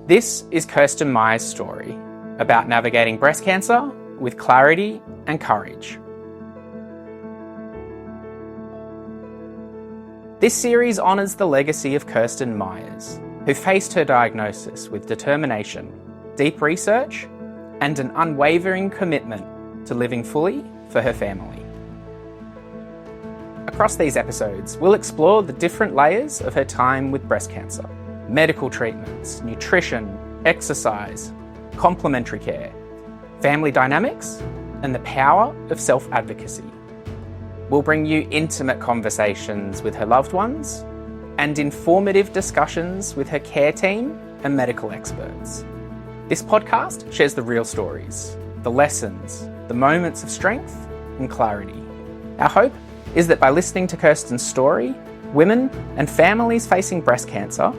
This is Kirsten Myers Story, about navigating breast cancer with clarity and courage. This series honours the legacy of Kirsten Myers, who faced her diagnosis with determination, deep research, and an unwavering commitment to living fully for her family. Across these episodes, we'll explore the different layers of her time with breast cancer: medical treatments, nutrition, exercise, complementary care, family dynamics, and the power of self-advocacy. We'll bring you intimate conversations with her loved ones and informative discussions with her care team and medical experts. This podcast shares the real stories, the lessons, the moments of strength and clarity. Our hope is that by listening to Kirsten's story, women and families facing breast cancer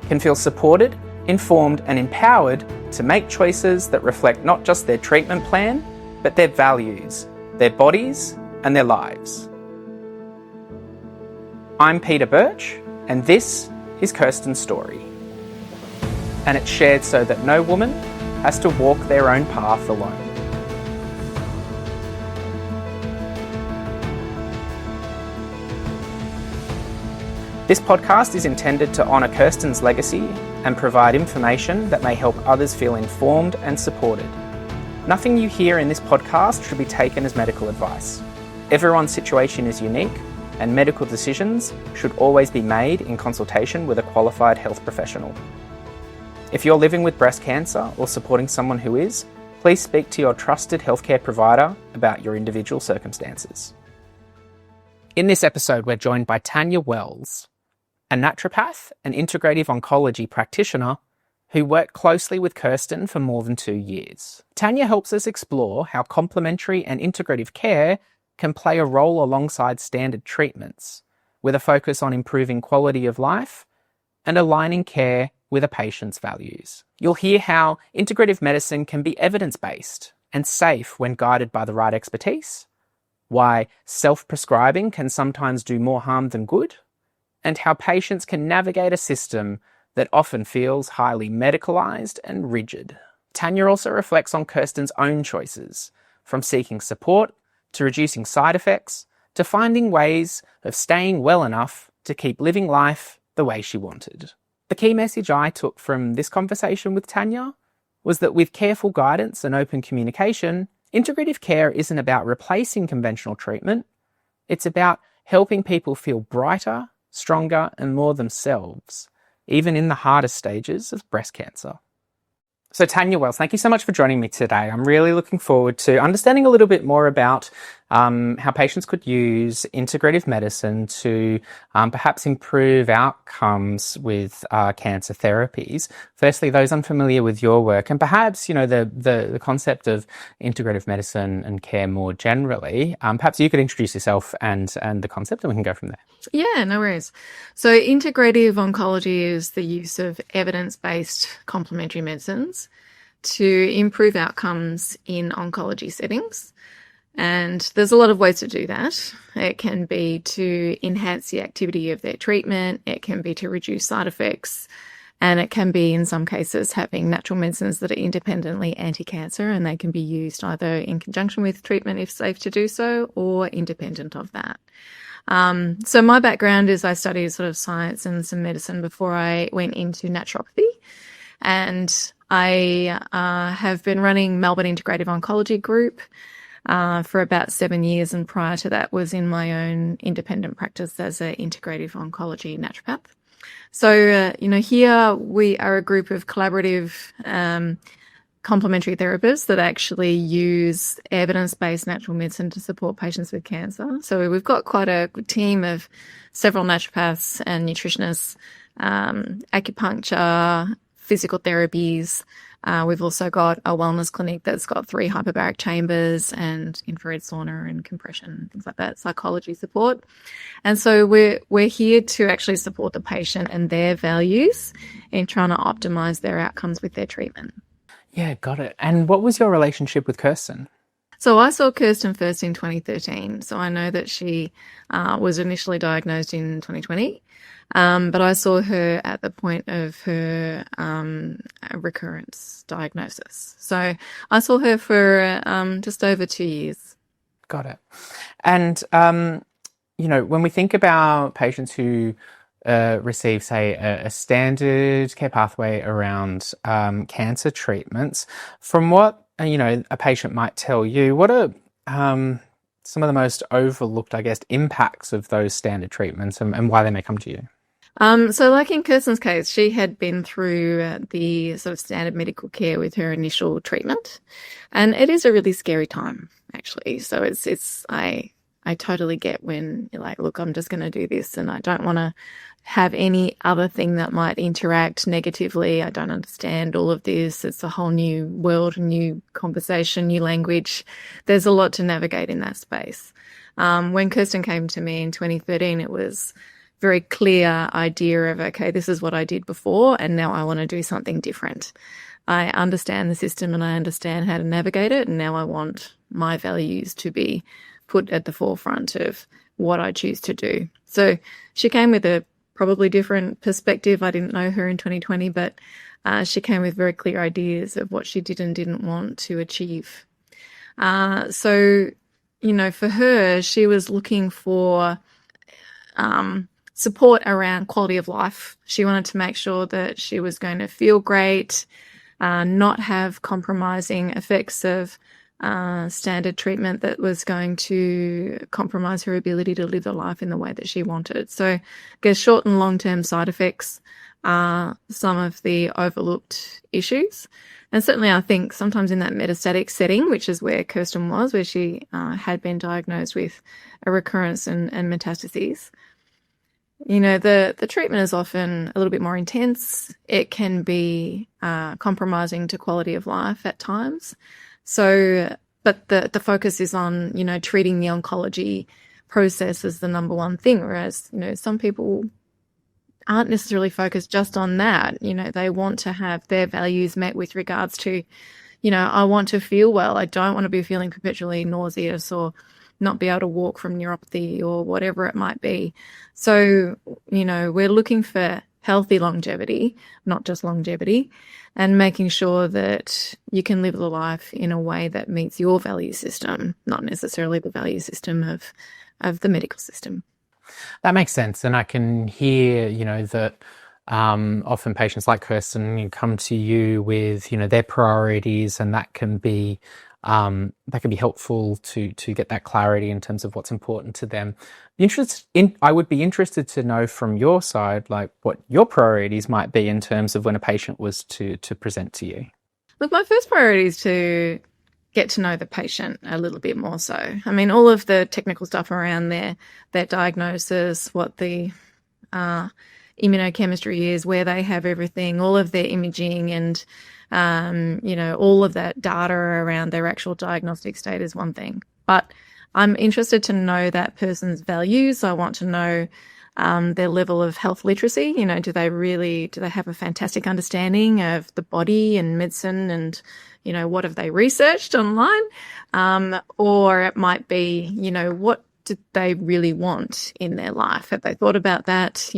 can feel supported, informed and empowered to make choices that reflect not just their treatment plan, but their values, their bodies and their lives. I'm Peter Birch, and this is Kirsten's story. And it's shared so that no woman has to walk their own path alone. This podcast is intended to honour Kirsten's legacy and provide information that may help others feel informed and supported. Nothing you hear in this podcast should be taken as medical advice. Everyone's situation is unique, and medical decisions should always be made in consultation with a qualified health professional. If you're living with breast cancer or supporting someone who is, please speak to your trusted healthcare provider about your individual circumstances. In this episode, we're joined by Tanya Wells, a naturopath and integrative oncology practitioner who worked closely with Kirsten for more than 2 years. Tanya helps us explore how complementary and integrative care can play a role alongside standard treatments, with a focus on improving quality of life and aligning care with a patient's values. You'll hear how integrative medicine can be evidence-based and safe when guided by the right expertise, why self-prescribing can sometimes do more harm than good, and how patients can navigate a system that often feels highly medicalised and rigid. Tanya also reflects on Kirsten's own choices, from seeking support to reducing side effects to finding ways of staying well enough to keep living life the way she wanted. The key message I took from this conversation with Tanya was that with careful guidance and open communication, integrative care isn't about replacing conventional treatment. It's about helping people feel brighter, stronger and more themselves, even in the hardest stages of breast cancer. So Tanya Wells, thank you so much for joining me today. I'm really looking forward to understanding a little bit more about how patients could use integrative medicine to perhaps improve outcomes with cancer therapies. Firstly, those unfamiliar with your work and perhaps, the concept of integrative medicine and care more generally, perhaps you could introduce yourself and the concept and we can go from there. Yeah, no worries. So integrative oncology is the use of evidence-based complementary medicines to improve outcomes in oncology settings. And there's a lot of ways to do that. It can be to enhance the activity of their treatment. It can be to reduce side effects. And it can be, in some cases, having natural medicines that are independently anti-cancer, and they can be used either in conjunction with treatment if safe to do so or independent of that. So my background is I studied sort of science and some medicine before I went into naturopathy. And I have been running Melbourne Integrative Oncology Group for about 7 years. And prior to that was in my own independent practice as an integrative oncology naturopath. So, here we are a group of collaborative complementary therapists that actually use evidence-based natural medicine to support patients with cancer. So we've got quite a team of several naturopaths and nutritionists, acupuncture, physical therapies. We've also got a wellness clinic that's got 3 hyperbaric chambers and infrared sauna and compression, things like that, psychology support. And so we're here to actually support the patient and their values in trying to optimize their outcomes with their treatment. Yeah, got it. And what was your relationship with Kirsten? So I saw Kirsten first in 2013. So I know that she was initially diagnosed in 2020, but I saw her at the point of her recurrence diagnosis. So I saw her for just over 2 years. Got it. And, when we think about patients who receive, say, a standard care pathway around cancer treatments, from what, a patient might tell you, what are some of the most overlooked, I guess, impacts of those standard treatments and why they may come to you? So like in Kirsten's case, she had been through the sort of standard medical care with her initial treatment, and it is a really scary time, actually. So I totally get when you're like, look, I'm just going to do this and I don't want to have any other thing that might interact negatively. I don't understand all of this. It's a whole new world, new conversation, new language. There's a lot to navigate in that space. When Kirsten came to me in 2013, it was very clear idea of, okay, this is what I did before and now I want to do something different. I understand the system and I understand how to navigate it, and now I want my values to be put at the forefront of what I choose to do. So she came with a probably different perspective. I didn't know her in 2020, but she came with very clear ideas of what she did and didn't want to achieve. So, for her, she was looking for support around quality of life. She wanted to make sure that she was going to feel great, not have compromising effects of standard treatment that was going to compromise her ability to live the life in the way that she wanted. So I guess short and long-term side effects are some of the overlooked issues. And certainly I think sometimes in that metastatic setting, which is where Kirsten was, where she had been diagnosed with a recurrence and metastases, the treatment is often a little bit more intense. It can be compromising to quality of life at times. So, but the focus is on, treating the oncology process as the number one thing, whereas, some people aren't necessarily focused just on that. They want to have their values met with regards to, I want to feel well. I don't want to be feeling perpetually nauseous or not be able to walk from neuropathy or whatever it might be. So, we're looking for healthy longevity, not just longevity, and making sure that you can live the life in a way that meets your value system, not necessarily the value system of the medical system. That makes sense. And I can hear, that often patients like Kirsten come to you with, their priorities, and that can be helpful to get that clarity in terms of what's important to them. I would be interested to know from your side, like what your priorities might be in terms of when a patient was to present to you. Look, my first priority is to get to know the patient a little bit more so. I mean, all of the technical stuff around their diagnosis, what the immunochemistry is, where they have everything, all of their imaging and, all of that data around their actual diagnostic state is one thing. But I'm interested to know that person's values. I want to know their level of health literacy. Do they have a fantastic understanding of the body and medicine and, what have they researched online? Or it might be, what do they really want in their life? Have they thought about that?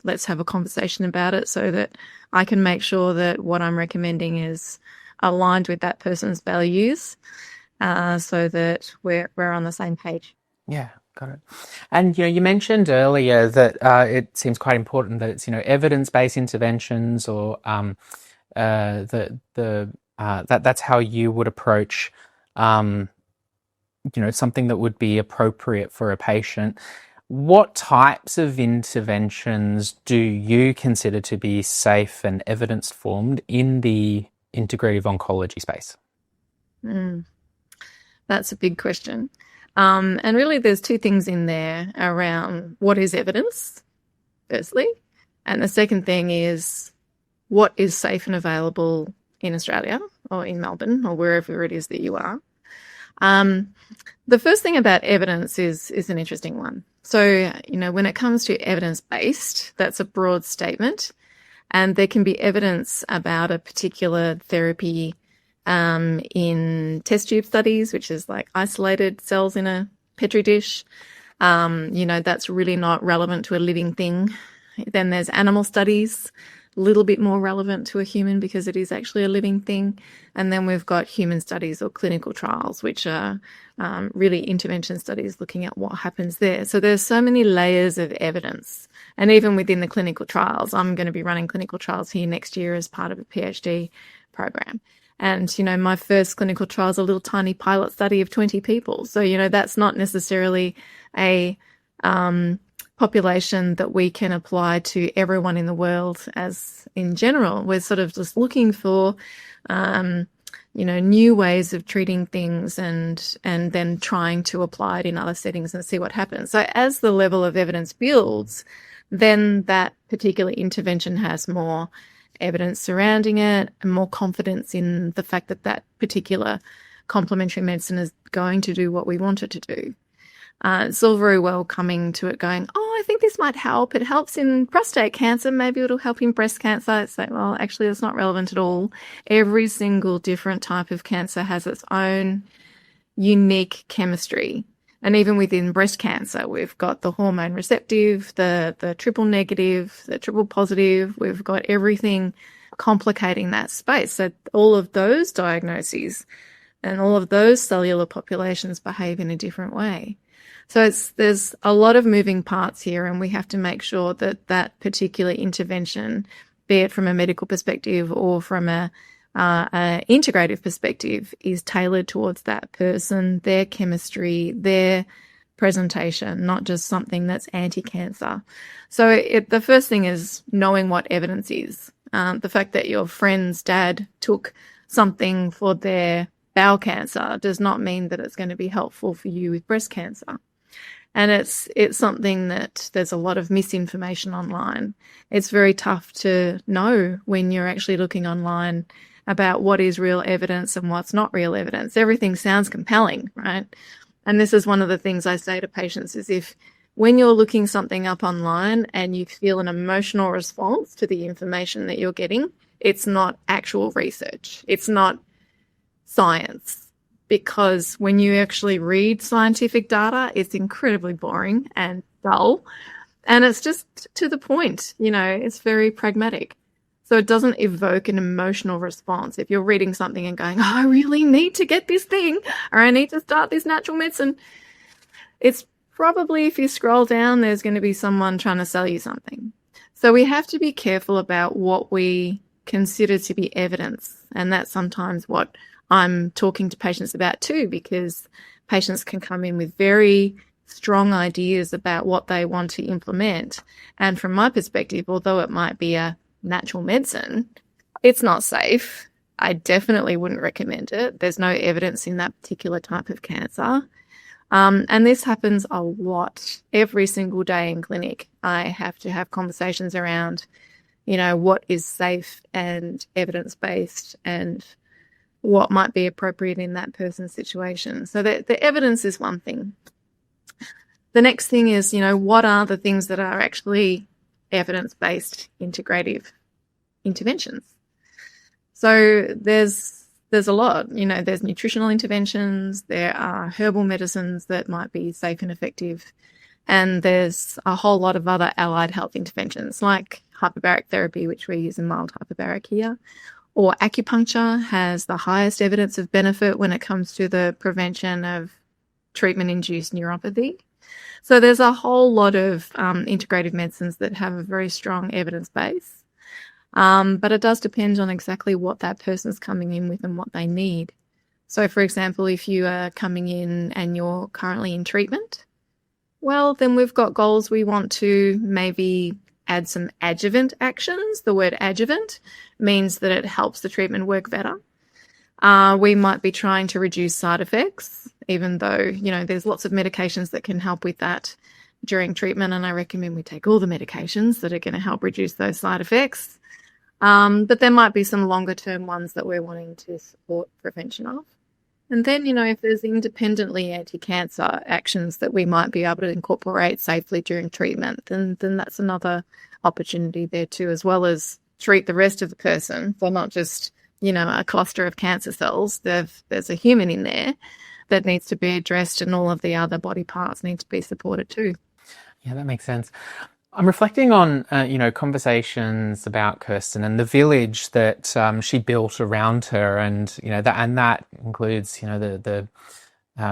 Let's have a conversation about it so that I can make sure that what I'm recommending is aligned with that person's values, so that we're on the same page. Yeah, got it. And you mentioned earlier that it seems quite important that it's evidence-based interventions, or that's how you would approach something that would be appropriate for a patient. What types of interventions do you consider to be safe and evidence-formed in the integrative oncology space? That's a big question. And really there's two things in there around what is evidence, firstly, and the second thing is what is safe and available in Australia or in Melbourne or wherever it is that you are. The first thing about evidence is an interesting one. So, when it comes to evidence-based, that's a broad statement, and there can be evidence about a particular therapy in test tube studies, which is like isolated cells in a Petri dish. That's really not relevant to a living thing. Then there's animal studies, a little bit more relevant to a human because it is actually a living thing. And then we've got human studies or clinical trials, which are really intervention studies looking at what happens there. So there's so many layers of evidence. And even within the clinical trials, I'm going to be running clinical trials here next year as part of a PhD program. And, my first clinical trial is a little tiny pilot study of 20 people. So, that's not necessarily a population that we can apply to everyone in the world as in general. We're sort of just looking for, new ways of treating things and then trying to apply it in other settings and see what happens. So as the level of evidence builds, then that particular intervention has more evidence surrounding it and more confidence in the fact that that particular complementary medicine is going to do what we want it to do. It's all very well coming to it going, I think this might help. It helps in prostate cancer. Maybe it'll help in breast cancer. It's like, well, actually, it's not relevant at all. Every single different type of cancer has its own unique chemistry. And even within breast cancer, we've got the hormone receptive, the triple negative, the triple positive. We've got everything complicating that space. So all of those diagnoses and all of those cellular populations behave in a different way. So there's a lot of moving parts here, and we have to make sure that that particular intervention, be it from a medical perspective or from a integrative perspective, is tailored towards that person, their chemistry, their presentation, not just something that's anti-cancer. So the first thing is knowing what evidence is. The fact that your friend's dad took something for their bowel cancer does not mean that it's going to be helpful for you with breast cancer. And it's something that there's a lot of misinformation online. It's very tough to know when you're actually looking online about what is real evidence and what's not real evidence. Everything sounds compelling, right? And this is one of the things I say to patients is if when you're looking something up online and you feel an emotional response to the information that you're getting, it's not actual research. It's not science. Because when you actually read scientific data, it's incredibly boring and dull. And it's just to the point, it's very pragmatic. So it doesn't evoke an emotional response. If you're reading something and going, I really need to get this thing, or I need to start this natural medicine, it's probably, if you scroll down, there's going to be someone trying to sell you something. So we have to be careful about what we consider to be evidence. And that's sometimes what I'm talking to patients about too, because patients can come in with very strong ideas about what they want to implement. And from my perspective, although it might be a natural medicine, it's not safe. I definitely wouldn't recommend it. There's no evidence in that particular type of cancer. And this happens a lot every single day in clinic. I have to have conversations around, what is safe and evidence-based and what might be appropriate in that person's situation. So the evidence is one thing. The next thing is, what are the things that are actually evidence-based integrative interventions? So there's a lot, there's nutritional interventions, there are herbal medicines that might be safe and effective, and there's a whole lot of other allied health interventions like hyperbaric therapy, which we use in mild hyperbaric here, or acupuncture has the highest evidence of benefit when it comes to the prevention of treatment-induced neuropathy. So there's a whole lot of integrative medicines that have a very strong evidence base, but it does depend on exactly what that person's coming in with and what they need. So, for example, if you are coming in and you're currently in treatment, well, then we've got goals. We want to maybe add some adjuvant actions. The word adjuvant means that it helps the treatment work better. We might be trying to reduce side effects, even though, there's lots of medications that can help with that during treatment. And I recommend we take all the medications that are going to help reduce those side effects. But there might be some longer term ones that we're wanting to support prevention of. And then, if there's independently anti-cancer actions that we might be able to incorporate safely during treatment, then that's another opportunity there too, as well as treat the rest of the person. So not just, a cluster of cancer cells. There's a human in there that needs to be addressed, and all of the other body parts need to be supported too. Yeah, that makes sense. I'm reflecting on, conversations about Kirsten and the village that she built around her, and that includes, the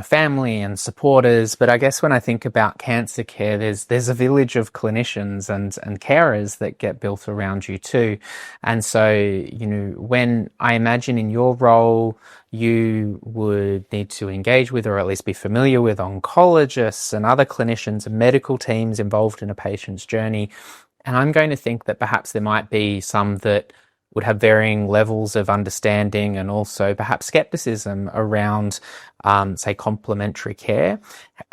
family and supporters. But I guess when I think about cancer care, there's a village of clinicians and carers that get built around you too. And so, when I imagine in your role, you would need to engage with, or at least be familiar with, oncologists and other clinicians and medical teams involved in a patient's journey. And I'm going to think that perhaps there might be some that would have varying levels of understanding and also perhaps skepticism around, say, complementary care.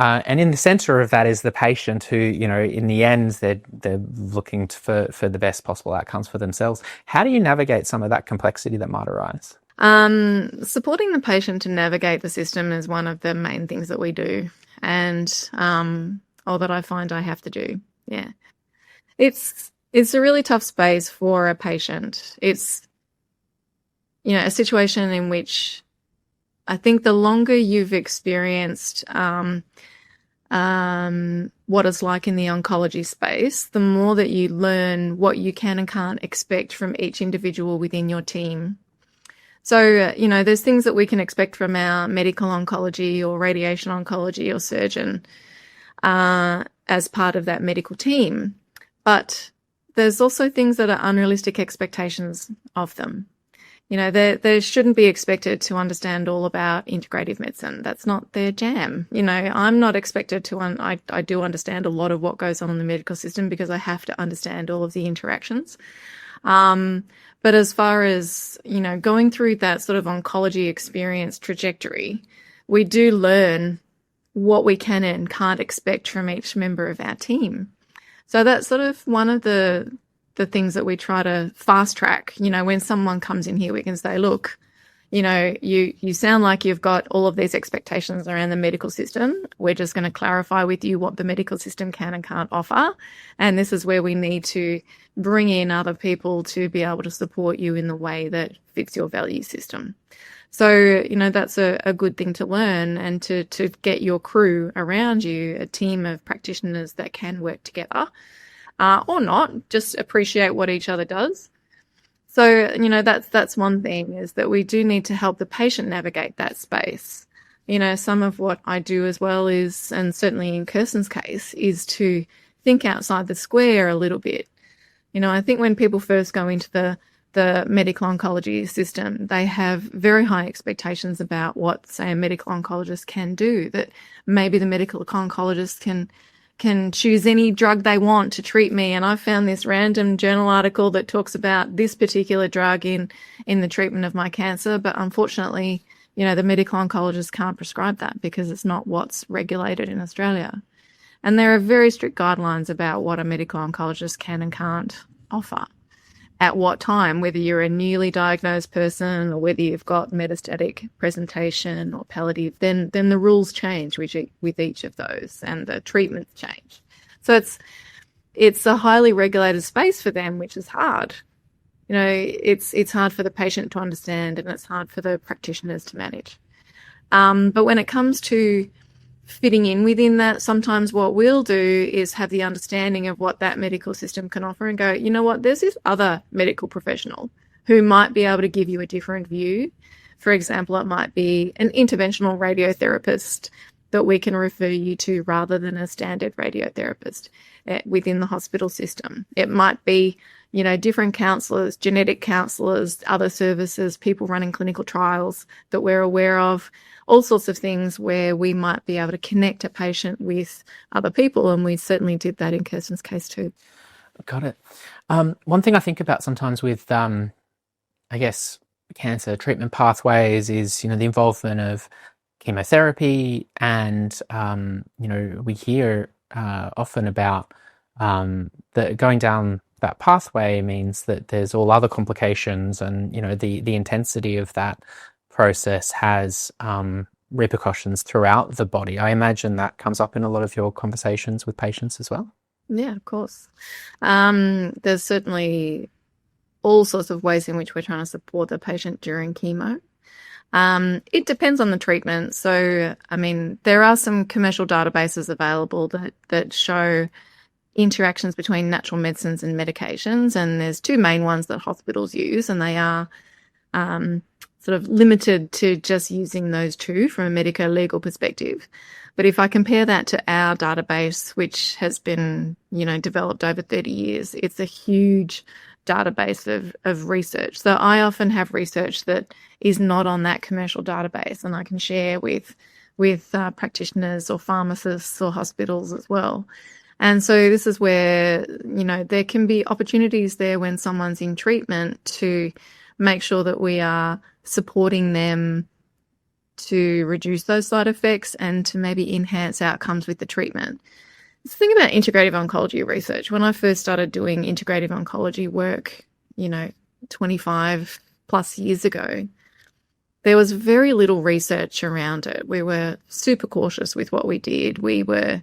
And in the center of that is the patient who, in the end, they're looking for the best possible outcomes for themselves. How do you navigate some of that complexity that might arise? Supporting the patient to navigate the system is one of the main things that we do, and or that I find I have to do. Yeah. It's a really tough space for a patient. It's, a situation in which I think the longer you've experienced what it's like in the oncology space, the more that you learn what you can and can't expect from each individual within your team. So, there's things that we can expect from our medical oncology or radiation oncology or surgeon as part of that medical team. But there's also things that are unrealistic expectations of them. They shouldn't be expected to understand all about integrative medicine. That's not their jam. I'm not expected to, I do understand a lot of what goes on in the medical system because I have to understand all of the interactions. But as far as, going through that sort of oncology experience trajectory, we do learn what we can and can't expect from each member of our team. So that's sort of one of the things that we try to fast track. When someone comes in here, we can say, look, you sound like you've got all of these expectations around the medical system. We're just going to clarify with you what the medical system can and can't offer. And this is where we need to bring in other people to be able to support you in the way that fits your value system. So, that's a good thing to learn, and to get your crew around you, a team of practitioners that can work together, or not, just appreciate what each other does. So, that's one thing, is that we do need to help the patient navigate that space. Some of what I do as well is, and certainly in Kirsten's case, is to think outside the square a little bit. I think when people first go into the medical oncology system, they have very high expectations about what, say, a medical oncologist can do, that maybe the medical oncologist can choose any drug they want to treat me. And I found this random journal article that talks about this particular drug in the treatment of my cancer. But unfortunately, the medical oncologist can't prescribe that because it's not what's regulated in Australia. And there are very strict guidelines about what a medical oncologist can and can't offer at what time, whether you're a newly diagnosed person or whether you've got metastatic presentation or palliative, then the rules change with each of those, and the treatments change. So it's a highly regulated space for them, which is hard. It's hard for the patient to understand, and it's hard for the practitioners to manage. But when it comes to fitting in within that, sometimes what we'll do is have the understanding of what that medical system can offer and go, there's this other medical professional who might be able to give you a different view. For example, it might be an interventional radiotherapist that we can refer you to rather than a standard radiotherapist within the hospital system. It might be, different counsellors, genetic counsellors, other services, people running clinical trials that we're aware of, all sorts of things where we might be able to connect a patient with other people. And we certainly did that in Kirsten's case too. Got it. One thing I think about sometimes with, cancer treatment pathways is, the involvement of chemotherapy, and, we hear often about that going down that pathway means that there's all other complications, and, the intensity of that process has repercussions throughout the body. I imagine that comes up in a lot of your conversations with patients as well. Yeah, of course. There's certainly all sorts of ways in which we're trying to support the patient during chemo. It depends on the treatment. So, I mean, there are some commercial databases available that show interactions between natural medicines and medications, and there's two main ones that hospitals use, and they are sort of limited to just using those two from a medico-legal perspective. But if I compare that to our database, which has been, developed over 30 years, it's a huge database of research. So I often have research that is not on that commercial database, and I can share with practitioners or pharmacists or hospitals as well. And so this is where, there can be opportunities there when someone's in treatment to make sure that we are supporting them to reduce those side effects and to maybe enhance outcomes with the treatment. The thing about integrative oncology research, when I first started doing integrative oncology work, 25 plus years ago, there was very little research around it. We were super cautious with what we did. We were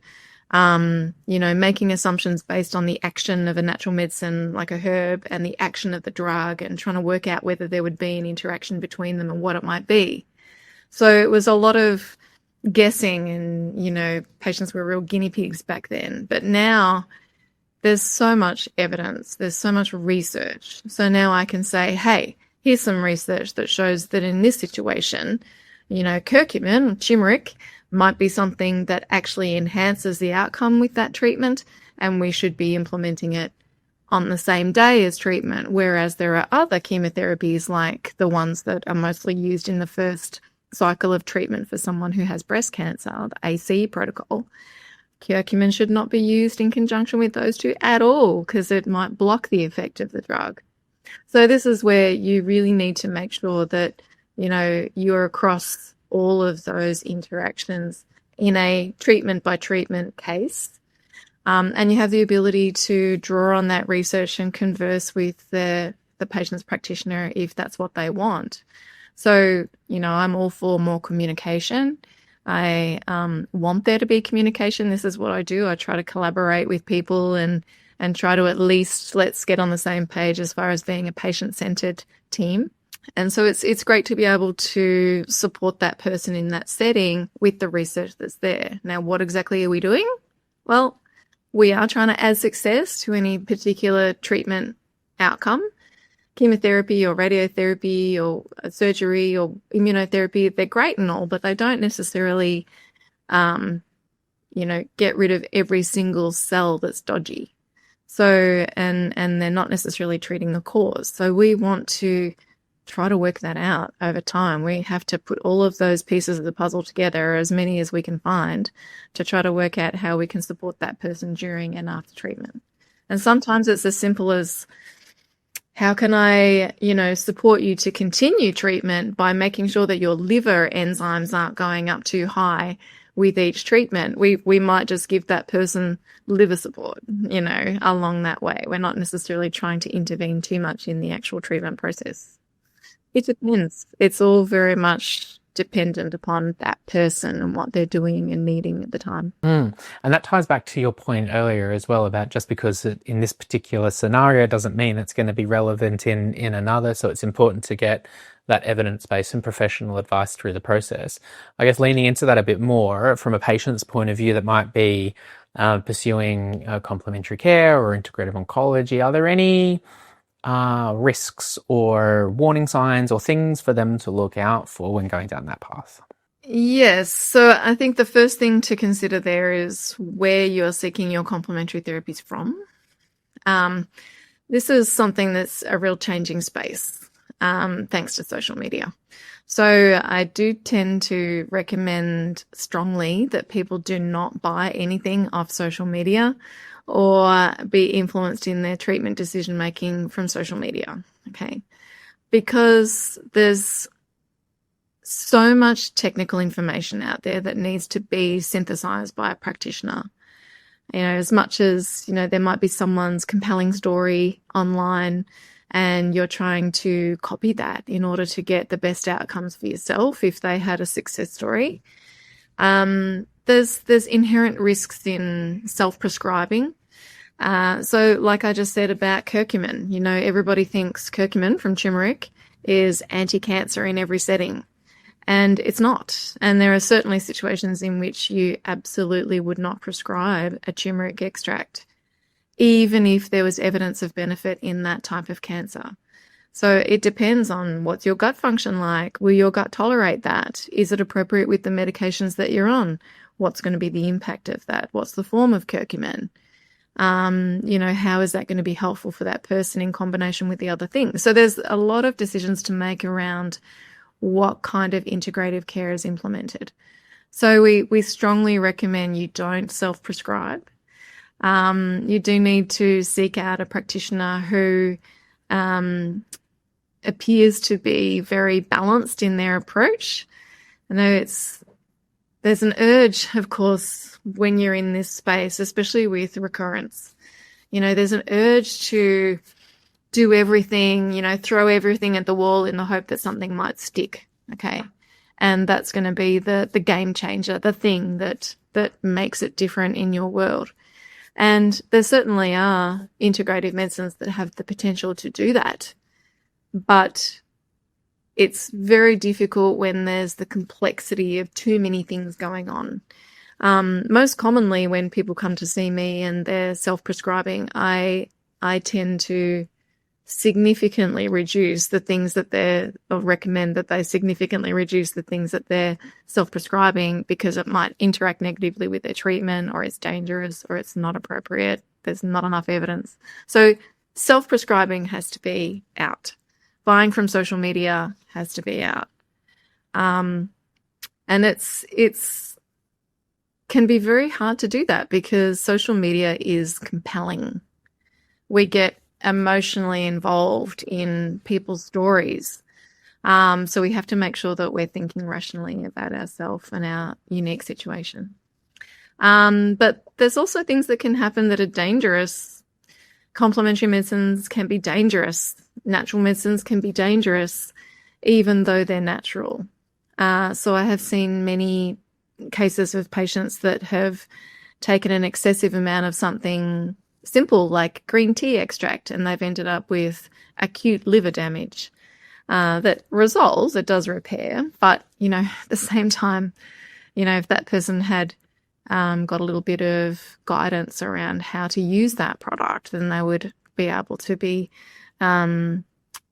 making assumptions based on the action of a natural medicine like a herb and the action of the drug, and trying to work out whether there would be an interaction between them and what it might be. So it was a lot of guessing, and, patients were real guinea pigs back then. But now there's so much evidence, there's so much research. So now I can say, hey, here's some research that shows that in this situation, curcumin, turmeric, might be something that actually enhances the outcome with that treatment, and we should be implementing it on the same day as treatment. Whereas there are other chemotherapies, like the ones that are mostly used in the first cycle of treatment for someone who has breast cancer, the ACE protocol. Curcumin should not be used in conjunction with those two at all, because it might block the effect of the drug. So this is where you really need to make sure that, you're across all of those interactions in a treatment by treatment case. And you have the ability to draw on that research and converse with the patient's practitioner if that's what they want. So, I'm all for more communication. I want there to be communication. This is what I do. I try to collaborate with people and try to at least let's get on the same page as far as being a patient-centered team. And so it's great to be able to support that person in that setting with the research that's there. Now, what exactly are we doing? Well, we are trying to add success to any particular treatment outcome. Chemotherapy or radiotherapy or surgery or immunotherapy, they're great and all, but they don't necessarily, get rid of every single cell that's dodgy. So, and they're not necessarily treating the cause. So we want to try to work that out over time. We have to put all of those pieces of the puzzle together, as many as we can find, to try to work out how we can support that person during and after treatment. And sometimes it's as simple as, how can I, support you to continue treatment by making sure that your liver enzymes aren't going up too high with each treatment? We might just give that person liver support, along that way. We're not necessarily trying to intervene too much in the actual treatment process. It depends. It's all very much dependent upon that person and what they're doing and needing at the time. And that ties back to your point earlier as well about just because in this particular scenario doesn't mean it's going to be relevant in another. So it's important to get that evidence-based and professional advice through the process. I guess leaning into that a bit more from a patient's point of view that might be pursuing complementary care or integrative oncology, are there any risks or warning signs or things for them to look out for when going down that path? Yes. So I think the first thing to consider there is where you're seeking your complementary therapies from. This is something that's a real changing space, thanks to social media. So I do tend to recommend strongly that people do not buy anything off social media or be influenced in their treatment decision-making from social media, okay? Because there's so much technical information out there that needs to be synthesized by a practitioner. As much as, there might be someone's compelling story online and you're trying to copy that in order to get the best outcomes for yourself if they had a success story. There's inherent risks in self-prescribing. So like I just said about curcumin, everybody thinks curcumin from turmeric is anti-cancer in every setting, and it's not. And there are certainly situations in which you absolutely would not prescribe a turmeric extract, even if there was evidence of benefit in that type of cancer. So it depends on what's your gut function like. Will your gut tolerate that? Is it appropriate with the medications that you're on? What's going to be the impact of that? What's the form of curcumin? How is that going to be helpful for that person in combination with the other things? So there's a lot of decisions to make around what kind of integrative care is implemented. So we strongly recommend you don't self-prescribe. You do need to seek out a practitioner who appears to be very balanced in their approach. I know there's an urge, of course, when you're in this space, especially with recurrence. There's an urge to do everything, throw everything at the wall in the hope that something might stick. Okay. And that's going to be the game changer, the thing that makes it different in your world. And there certainly are integrative medicines that have the potential to do that. But it's very difficult when there's the complexity of too many things going on. Most commonly when people come to see me and they're self-prescribing, I tend to significantly reduce the things that or recommend that they significantly reduce the things that they're self-prescribing because it might interact negatively with their treatment, or it's dangerous, or it's not appropriate. There's not enough evidence. So self-prescribing has to be out. Buying from social media has to be out. And it's can be very hard to do that because social media is compelling. We get emotionally involved in people's stories. So we have to make sure that we're thinking rationally about ourselves and our unique situation. But there's also things that can happen that are dangerous. Complementary medicines can be dangerous. Natural medicines can be dangerous, even though they're natural. So I have seen many cases of patients that have taken an excessive amount of something simple like green tea extract, and they've ended up with acute liver damage that resolves. It does repair, but at the same time, if that person had got a little bit of guidance around how to use that product, then they would be able to be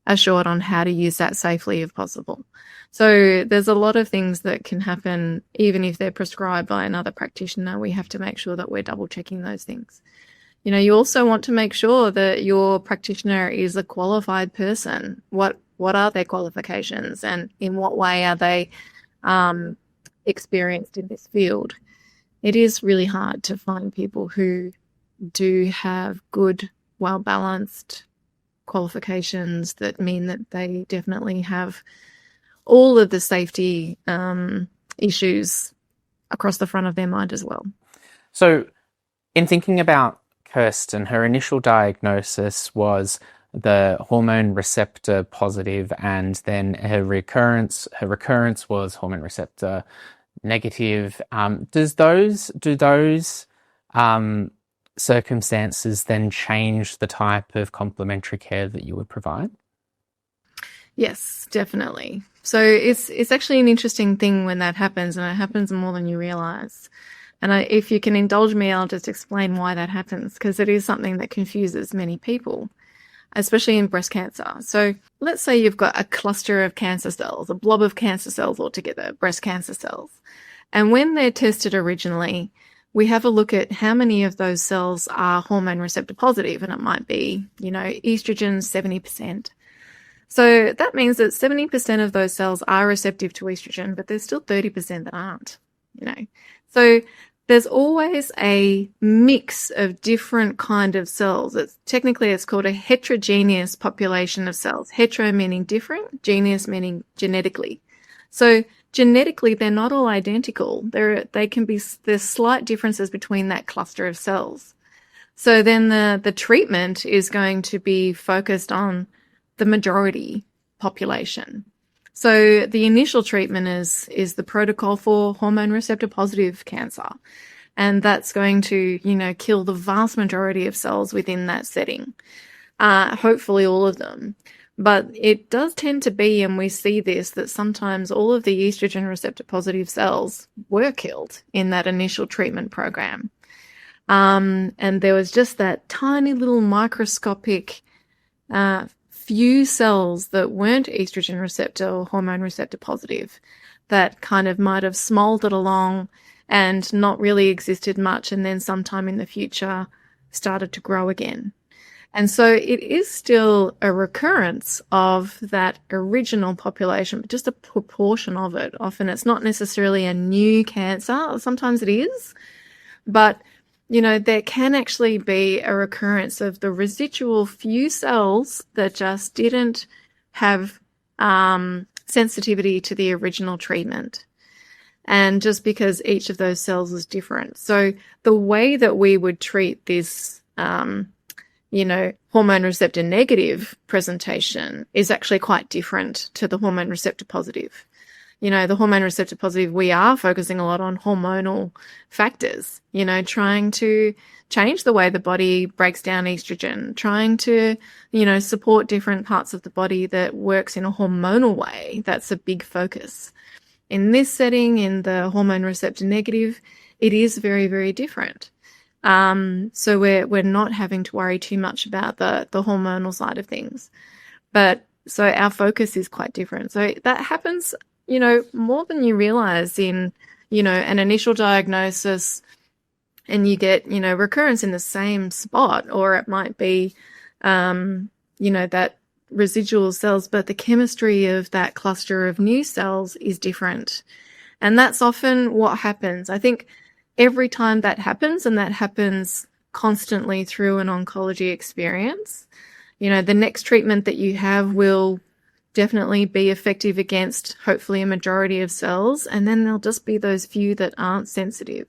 assured on how to use that safely if possible. So there's a lot of things that can happen even if they're prescribed by another practitioner. We have to make sure that we're double checking those things. You also want to make sure that your practitioner is a qualified person. What are their qualifications, and in what way are they experienced in this field? It is really hard to find people who do have good, well-balanced qualifications that mean that they definitely have all of the safety issues across the front of their mind as well. So in thinking about Kirsten, her initial diagnosis was the hormone receptor positive, and then her recurrence was hormone receptor negative. Do those circumstances then change the type of complementary care that you would provide? Yes, definitely. So it's actually an interesting thing when that happens, and it happens more than you realize. And if you can indulge me, I'll just explain why that happens, because it is something that confuses many people, especially in breast cancer. So let's say you've got a cluster of cancer cells, a blob of cancer cells altogether, breast cancer cells. And when they're tested originally, we have a look at how many of those cells are hormone receptor positive, and it might be, estrogen 70%. So that means that 70% of those cells are receptive to estrogen, but there's still 30% that aren't, So there's always a mix of different kind of cells. It's called a heterogeneous population of cells. Hetero meaning different, geneous meaning genetically. So genetically, they're not all identical. There's slight differences between that cluster of cells. So then the treatment is going to be focused on the majority population. So the initial treatment is the protocol for hormone receptor positive cancer. And that's going to, kill the vast majority of cells within that setting. Hopefully all of them. But it does tend to be, and we see this, that sometimes all of the estrogen receptor positive cells were killed in that initial treatment program. And there was just that tiny little microscopic few cells that weren't estrogen receptor or hormone receptor positive that kind of might have smoldered along and not really existed much, and then sometime in the future started to grow again. And so it is still a recurrence of that original population, but just a proportion of it. Often it's not necessarily a new cancer. Sometimes it is. But, there can actually be a recurrence of the residual few cells that just didn't have sensitivity to the original treatment. And just because each of those cells is different. So the way that we would treat this hormone receptor negative presentation is actually quite different to the hormone receptor positive. The hormone receptor positive, we are focusing a lot on hormonal factors, trying to change the way the body breaks down estrogen, trying to, support different parts of the body that works in a hormonal way. That's a big focus. In this setting, in the hormone receptor negative, it is very, very different. So we're not having to worry too much about the hormonal side of things. But so our focus is quite different. So that happens, more than you realize in, an initial diagnosis, and you get, recurrence in the same spot, or it might be, that residual cells, but the chemistry of that cluster of new cells is different. And that's often what happens. I think every time that happens, and that happens constantly through an oncology experience, the next treatment that you have will definitely be effective against hopefully a majority of cells, and then there'll just be those few that aren't sensitive.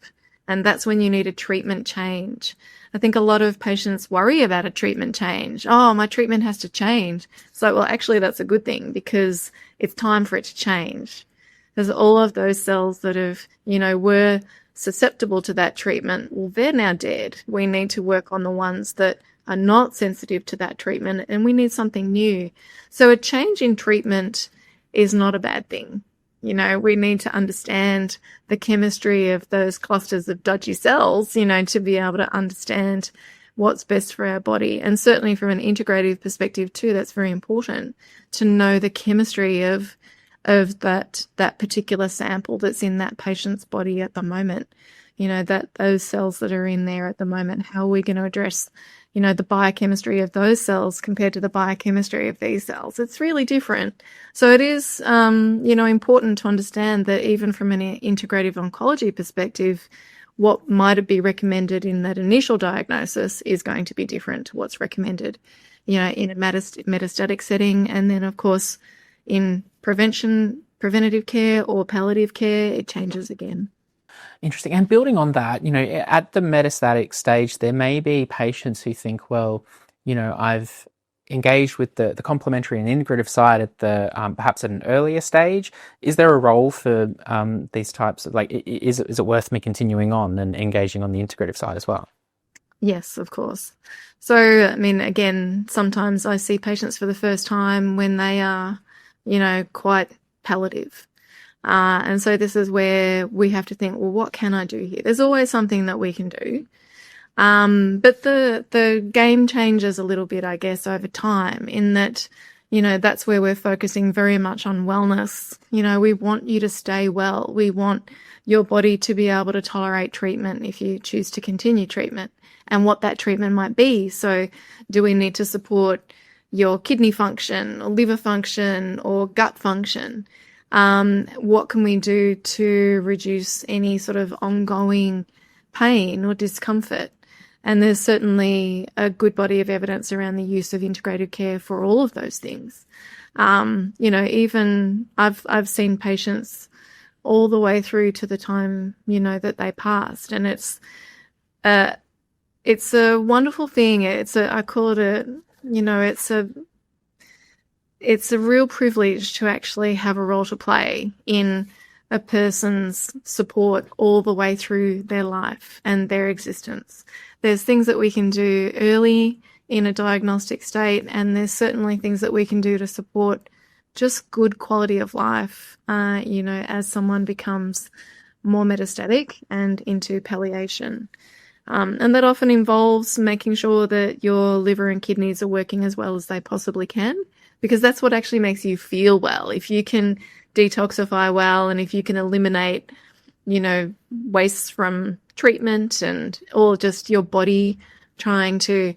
And that's when you need a treatment change. I think a lot of patients worry about a treatment change. Oh, my treatment has to change. So, well, actually that's a good thing, because it's time for it to change. There's all of those cells that have, were susceptible to that treatment. Well, they're now dead. We need to work on the ones that are not sensitive to that treatment, and we need something new. So a change in treatment is not a bad thing. We need to understand the chemistry of those clusters of dodgy cells, to be able to understand what's best for our body. And certainly from an integrative perspective too, that's very important to know the chemistry of that particular sample that's in that patient's body at the moment. That those cells that are in there at the moment, how are we going to address, the biochemistry of those cells compared to the biochemistry of these cells? It's really different. So it is, important to understand that even from an integrative oncology perspective, what might be recommended in that initial diagnosis is going to be different to what's recommended, in a metastatic setting. And then, of course, in preventative care or palliative care, it changes again. Interesting. And building on that, at the metastatic stage, there may be patients who think, well, I've engaged with the complementary and integrative side at the perhaps at an earlier stage. Is there a role for these types of, is it worth me continuing on and engaging on the integrative side as well? Yes, of course. So, again, sometimes I see patients for the first time when they are, quite palliative. And so this is where we have to think, well, what can I do here? There's always something that we can do. But the game changes a little bit, I guess, over time, in that, that's where we're focusing very much on wellness. We want you to stay well. We want your body to be able to tolerate treatment if you choose to continue treatment, and what that treatment might be. So do we need to support your kidney function or liver function or gut function? What can we do to reduce any sort of ongoing pain or discomfort? And there's certainly a good body of evidence around the use of integrative care for all of those things. Even I've seen patients all the way through to the time, that they passed. And it's a wonderful thing. I call it it's a real privilege to actually have a role to play in a person's support all the way through their life and their existence. There's things that we can do early in a diagnostic state, and there's certainly things that we can do to support just good quality of life, as someone becomes more metastatic and into palliation. And that often involves making sure that your liver and kidneys are working as well as they possibly can, because that's what actually makes you feel well. If you can detoxify well, and if you can eliminate, wastes from treatment or just your body trying to,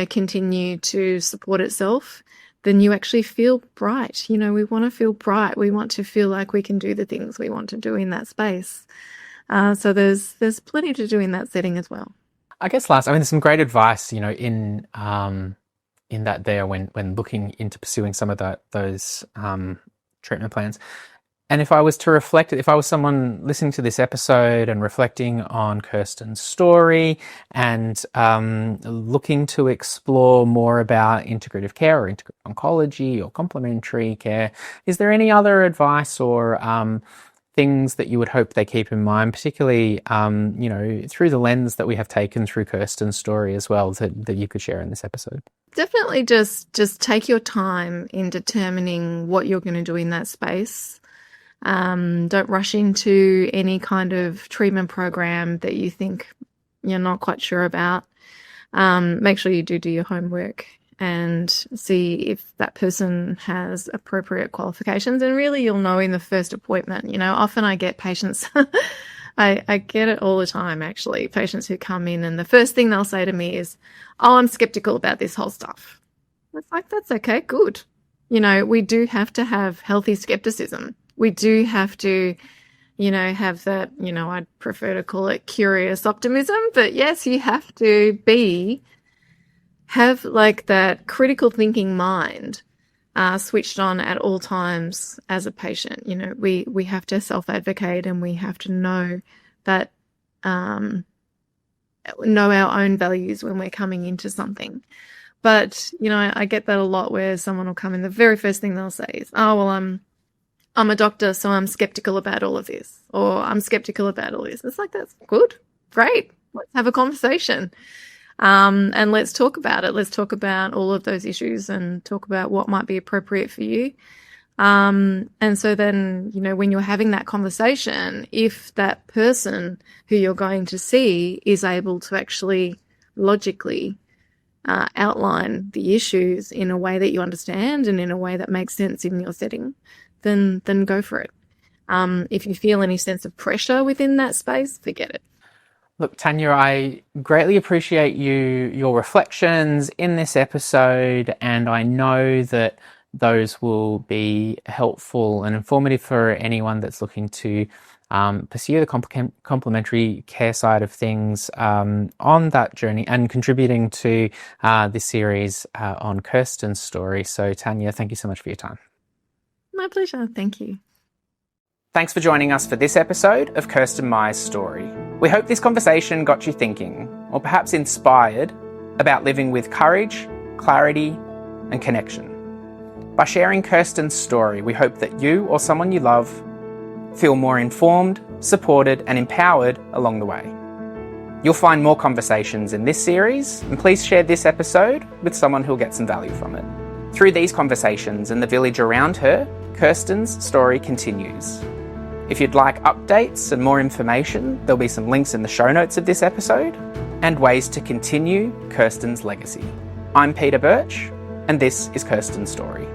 continue to support itself, then you actually feel bright. We want to feel bright. We want to feel like we can do the things we want to do in that space. So there's plenty to do in that setting as well. I guess there's some great advice, in that there when looking into pursuing some of those treatment plans. And if I was someone listening to this episode and reflecting on Kirsten's story and looking to explore more about integrative care or oncology or complementary care, is there any other advice or things that you would hope they keep in mind, particularly, through the lens that we have taken through Kirsten's story as well, that you could share in this episode? Definitely just take your time in determining what you're going to do in that space. Don't rush into any kind of treatment program that you think you're not quite sure about. Make sure you do your homework and see if that person has appropriate qualifications. And really, you'll know in the first appointment. Often I get patients, I get it all the time, actually, patients who come in and the first thing they'll say to me is, "Oh, I'm skeptical about this whole stuff." It's like, that's okay, good. We do have to have healthy skepticism. We do have to, have that, I'd prefer to call it curious optimism, but yes, you have to have like that critical thinking mind switched on at all times as a patient. We have to self-advocate, and we have to know that, know our own values when we're coming into something. But, I get that a lot where someone will come in, the very first thing they'll say is, "Oh, well, I'm a doctor, so I'm skeptical about all of this," or "I'm skeptical about all this." It's like, that's good. Great. Let's have a conversation. And let's talk about it. Let's talk about all of those issues and talk about what might be appropriate for you. And so then, when you're having that conversation, if that person who you're going to see is able to actually logically outline the issues in a way that you understand and in a way that makes sense in your setting, then go for it. If you feel any sense of pressure within that space, forget it. Look, Tanya, I greatly appreciate your reflections in this episode, and I know that those will be helpful and informative for anyone that's looking to pursue the complementary care side of things on that journey and contributing to this series on Kirsten's story. So, Tanya, thank you so much for your time. My pleasure. Thank you. Thanks for joining us for this episode of Kirsten Myers Story. We hope this conversation got you thinking, or perhaps inspired, about living with courage, clarity, and connection. By sharing Kirsten's story, we hope that you or someone you love feel more informed, supported, and empowered along the way. You'll find more conversations in this series, and please share this episode with someone who'll get some value from it. Through these conversations and the village around her, Kirsten's story continues. If you'd like updates and more information, there'll be some links in the show notes of this episode and ways to continue Kirsten's legacy. I'm Peter Birch, and this is Kirsten's Story.